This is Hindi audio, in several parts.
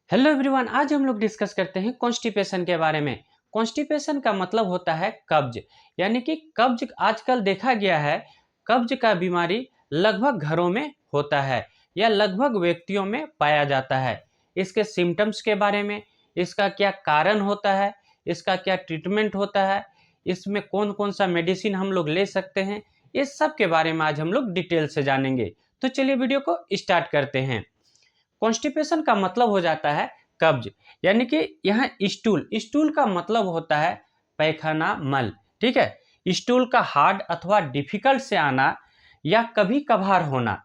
हेलो एवरीवन, आज हम लोग डिस्कस करते हैं कॉन्स्टिपेशन के बारे में। कॉन्स्टिपेशन का मतलब होता है कब्ज। यानी कि कब्ज आजकल देखा गया है, कब्ज का बीमारी लगभग घरों में होता है या लगभग व्यक्तियों में पाया जाता है। इसके सिम्टम्स के बारे में, इसका क्या कारण होता है, इसका क्या ट्रीटमेंट होता है, इसमें कौन कौन सा मेडिसिन हम लोग ले सकते हैं, इस सब के बारे में आज हम लोग डिटेल से जानेंगे। तो चलिए वीडियो को स्टार्ट करते हैं। कॉन्स्टिपेशन का मतलब हो जाता है कब्ज। यानी कि यहाँ स्टूल स्टूल का मतलब होता है पैखाना मल। ठीक है, स्टूल का हार्ड अथवा डिफिकल्ट से आना या कभी कभार होना।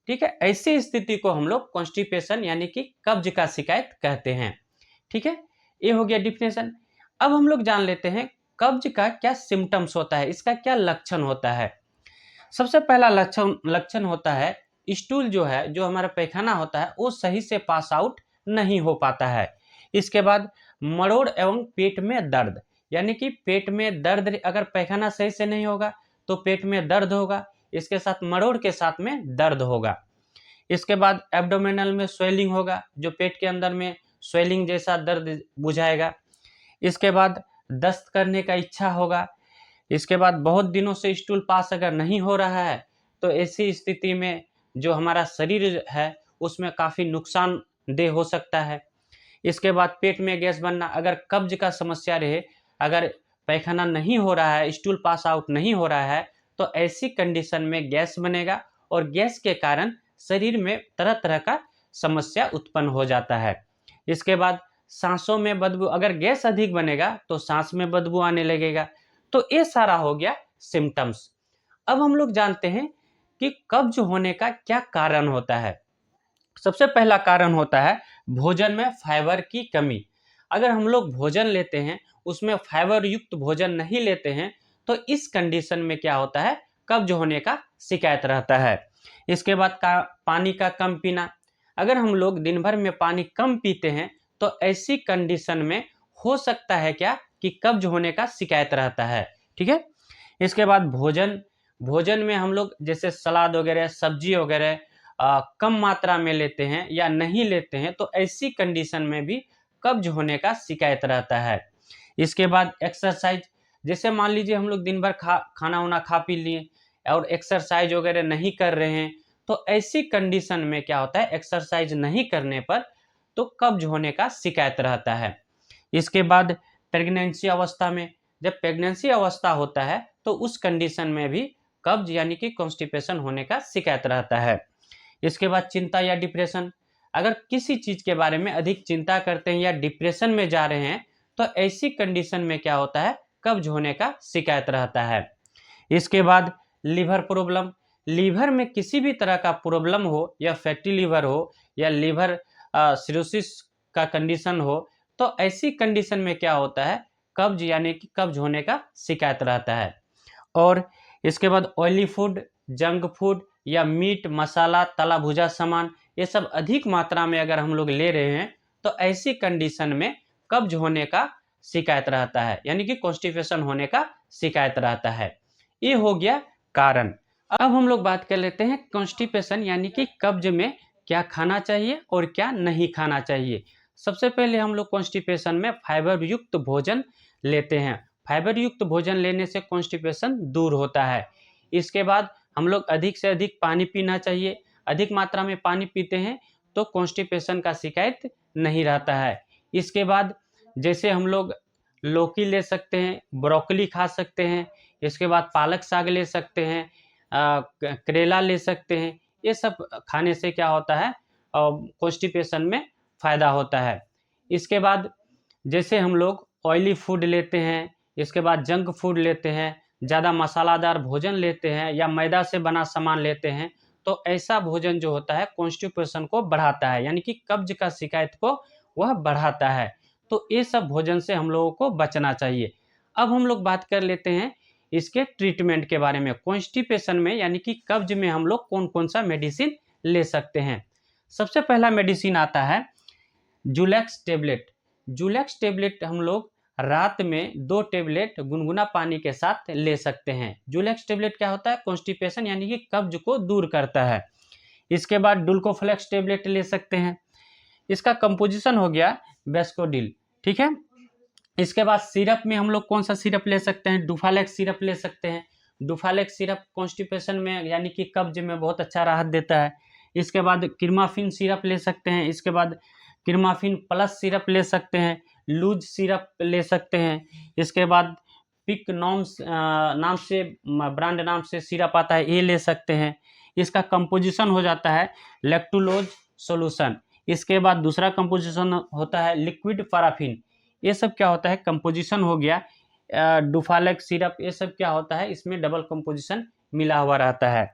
ठीक है, ऐसी स्थिति को हम लोग कॉन्स्टिपेशन यानी कि कब्ज का शिकायत कहते हैं। ठीक है, ये हो गया डिफिनेशन। अब हम लोग जान लेते हैं कब्ज का क्या सिम्टम्स होता है, इसका क्या लक्षण होता है। सबसे पहला लक्षण होता है स्टूल जो है, जो हमारा पैखाना होता है, वो सही से पास आउट नहीं हो पाता है। इसके बाद मरोड़ एवं पेट में दर्द। यानी कि पेट में दर्द, अगर पैखाना सही से नहीं होगा तो पेट में दर्द होगा, इसके साथ मरोड़ के साथ में दर्द होगा। इसके बाद एब्डोमिनल में स्वेलिंग होगा, जो पेट के अंदर में स्वेलिंग जैसा दर्द बुझाएगा। इसके बाद दस्त करने का इच्छा होगा। इसके बाद बहुत दिनों से स्टूल पास अगर नहीं हो रहा है तो ऐसी स्थिति में जो हमारा शरीर है उसमें काफ़ी नुकसानदेह हो सकता है। इसके बाद पेट में गैस बनना, अगर कब्ज का समस्या रहे, अगर पैखाना नहीं हो रहा है, स्टूल पास आउट नहीं हो रहा है, तो ऐसी कंडीशन में गैस बनेगा और गैस के कारण शरीर में तरह तरह का समस्या उत्पन्न हो जाता है। इसके बाद सांसों में बदबू, अगर गैस अधिक बनेगा तो सांस में बदबू आने लगेगा। तो ये सारा हो गया सिम्टम्स। अब हम लोग जानते हैं कि कब्ज होने का क्या कारण होता है। सबसे पहला कारण होता है भोजन में फाइबर की कमी। अगर हम लोग भोजन लेते हैं, उसमें फाइबर युक्त भोजन नहीं लेते हैं, तो इस कंडीशन में क्या होता है, कब्ज होने का शिकायत रहता है। इसके बाद पानी का कम पीना। अगर हम लोग दिन भर में पानी कम पीते हैं तो ऐसी कंडीशन में हो सकता है क्या कि कब्ज होने का शिकायत रहता है। ठीक है, इसके बाद भोजन भोजन में हम लोग जैसे सलाद वगैरह, सब्जी वगैरह कम मात्रा में लेते हैं या नहीं लेते हैं, तो ऐसी कंडीशन में भी कब्ज होने का शिकायत रहता है। इसके बाद एक्सरसाइज, जैसे मान लीजिए हम लोग दिन भर खाना वाना खा पी लिए और एक्सरसाइज वगैरह नहीं कर रहे हैं, तो ऐसी कंडीशन में क्या होता है, एक्सरसाइज नहीं करने पर तो कब्ज होने का शिकायत रहता है। इसके बाद प्रेगनेंसी अवस्था में, जब प्रेगनेंसी अवस्था होता है तो उस कंडीशन में भी कब्ज यानी कि कॉन्स्टिपेशन होने का शिकायत रहता है। इसके बाद चिंता या डिप्रेशन, अगर किसी चीज़ के बारे में अधिक चिंता करते हैं या डिप्रेशन में जा रहे हैं, तो ऐसी कंडीशन में क्या होता है, कब्ज होने का शिकायत रहता है। इसके बाद लीवर प्रॉब्लम, लीवर में किसी भी तरह का प्रॉब्लम हो या फैटी लीवर हो या लीवर सिरोसिस का कंडीशन हो, तो ऐसी कंडीशन में क्या होता है, कब्ज यानी कि कब्ज होने का शिकायत रहता है। और इसके बाद ऑयली फूड, जंक फूड या मीट मसाला तला भुजा सामान, ये सब अधिक मात्रा में अगर हम लोग ले रहे हैं तो ऐसी कंडीशन में कब्ज होने का शिकायत रहता है, यानी कि कॉन्स्टिपेशन होने का शिकायत रहता है। ये हो गया कारण। अब हम लोग बात कर लेते हैं कॉन्स्टिपेशन यानी कि कब्ज में क्या खाना चाहिए और क्या नहीं खाना चाहिए। सबसे पहले हम लोग कॉन्स्टिपेशन में फाइबर युक्त भोजन लेते हैं। फाइबर युक्त भोजन लेने से कॉन्स्टिपेशन दूर होता है। इसके बाद हम लोग अधिक से अधिक पानी पीना चाहिए। अधिक मात्रा में पानी पीते हैं तो कॉन्स्टिपेशन का शिकायत नहीं रहता है। इसके बाद जैसे हम लोग लौकी ले सकते हैं, ब्रोकली खा सकते हैं, इसके बाद पालक साग ले सकते हैं, करेला ले सकते हैं। ये सब खाने से क्या होता है, कॉन्स्टिपेशन में फ़ायदा होता है। इसके बाद जैसे हम लोग ऑयली फूड लेते हैं, इसके बाद जंक फूड लेते हैं, ज़्यादा मसालादार भोजन लेते हैं या मैदा से बना सामान लेते हैं, तो ऐसा भोजन जो होता है कॉन्स्टिपेशन को बढ़ाता है, यानी कि कब्ज का शिकायत को वह बढ़ाता है। तो ये सब भोजन से हम लोगों को बचना चाहिए। अब हम लोग बात कर लेते हैं इसके ट्रीटमेंट के बारे में। कॉन्स्टिपेशन में यानी कि कब्ज में हम लोग कौन कौन सा मेडिसिन ले सकते हैं। सबसे पहला मेडिसिन आता है जुलैक्स टेबलेट। जुलैक्स टेबलेट हम लोग रात में 2 टेबलेट गुनगुना पानी के साथ ले सकते हैं। जुलैक्स टेबलेट क्या होता है, कॉन्स्टिपेशन यानी कि कब्ज को दूर करता है। इसके बाद डुल्कोफ्लेक्स टेबलेट ले सकते हैं। इसका कंपोजिशन हो गया वेस्कोडिल, ठीक है। इसके बाद सिरप में हम लोग कौन सा सिरप ले सकते हैं, डुफालेक्स सिरप ले सकते हैं। डुफालेक्स सिरप कॉन्स्टिपेशन में यानी कि कब्ज में बहुत अच्छा राहत देता है। इसके बाद क्रीमाफिन सिरप ले सकते हैं। इसके बाद क्रीमाफिन प्लस सिरप ले सकते हैं। लूज सिरप ले सकते हैं। इसके बाद पिक नॉम्स नाम से ब्रांड नाम से सिरप आता है, ये ले सकते हैं। इसका कंपोजिशन हो जाता है लैक्टुलोज सॉल्यूशन। इसके बाद दूसरा कंपोजिशन होता है लिक्विड पैराफिन। ये सब क्या होता है, कंपोजिशन हो गया। डुफालेक्स सिरप, ये सब क्या होता है, इसमें डबल कंपोजिशन मिला हुआ रहता है।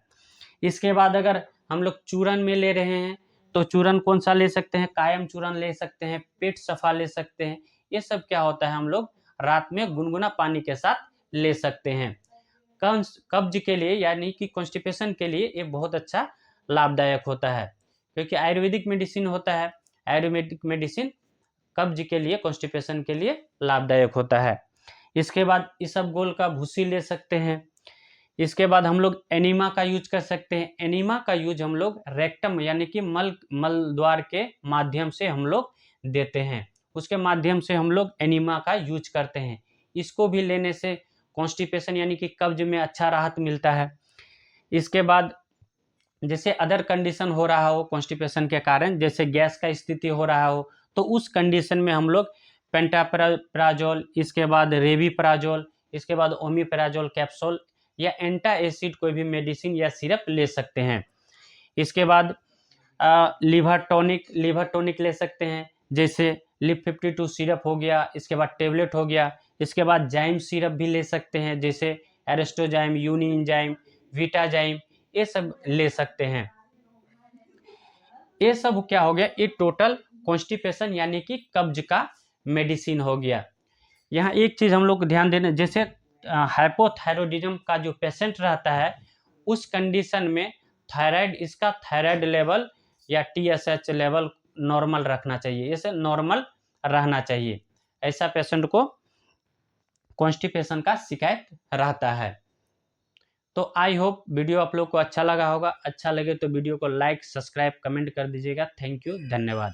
इसके बाद अगर हम लोग चूरन में ले रहे हैं तो चूरन कौन सा ले सकते हैं, कायम चूरन ले सकते हैं, पेट सफा ले सकते हैं। ये सब क्या होता है, हम लोग रात में गुनगुना पानी के साथ ले सकते हैं। कब्ज के लिए यानी कि कॉन्स्टिपेशन के लिए ये बहुत अच्छा लाभदायक होता है, क्योंकि आयुर्वेदिक मेडिसिन होता है। आयुर्वेदिक मेडिसिन कब्ज के लिए, कॉन्स्टिपेशन के लिए लाभदायक होता है। इसके बाद इसबगोल का भूसी ले सकते हैं। इसके बाद हम लोग एनीमा का यूज कर सकते हैं। एनीमा का यूज हम लोग रेक्टम यानी कि मल द्वार के माध्यम से हम लोग देते हैं, उसके माध्यम से हम लोग एनीमा का यूज करते हैं। इसको भी लेने से कॉन्स्टिपेशन यानी कि कब्ज में अच्छा राहत मिलता है। इसके बाद जैसे अदर कंडीशन हो रहा हो कॉन्स्टिपेशन के कारण, जैसे गैस का स्थिति हो रहा हो, तो उस कंडीशन में हम लोग पेंटाप्राजोल, इसके बाद रेविप्राजोल, इसके बाद ओमिप्राजोल कैप्सूल या एंटा एसिड कोई भी मेडिसिन या सिरप ले सकते हैं। इसके बाद लिवर टॉनिक ले सकते हैं, जैसे लिप 52 सिरप हो गया। इसके बाद टेबलेट हो गया। इसके बाद जाइम सिरप भी ले सकते हैं, जैसे एरेस्टोजाइम, यूनिजाइम, विटाजाइम, ये सब ले सकते हैं। ये सब क्या हो गया, ये टोटल कॉन्स्टिपेशन यानी कि कब्ज का मेडिसिन हो गया। यहाँ एक चीज हम लोग ध्यान देना, जैसे हाइपोथायरॉयडिज्म का जो पेशेंट रहता है, उस कंडीशन में इसका थायराइड लेवल या TSH लेवल नॉर्मल रखना चाहिए, इसे नॉर्मल रहना चाहिए। ऐसा पेशेंट को कॉन्स्टिपेशन का शिकायत रहता है। तो आई होप वीडियो आप लोग को अच्छा लगा होगा। अच्छा लगे तो वीडियो को लाइक, सब्सक्राइब, कमेंट कर दीजिएगा। थैंक यू, धन्यवाद।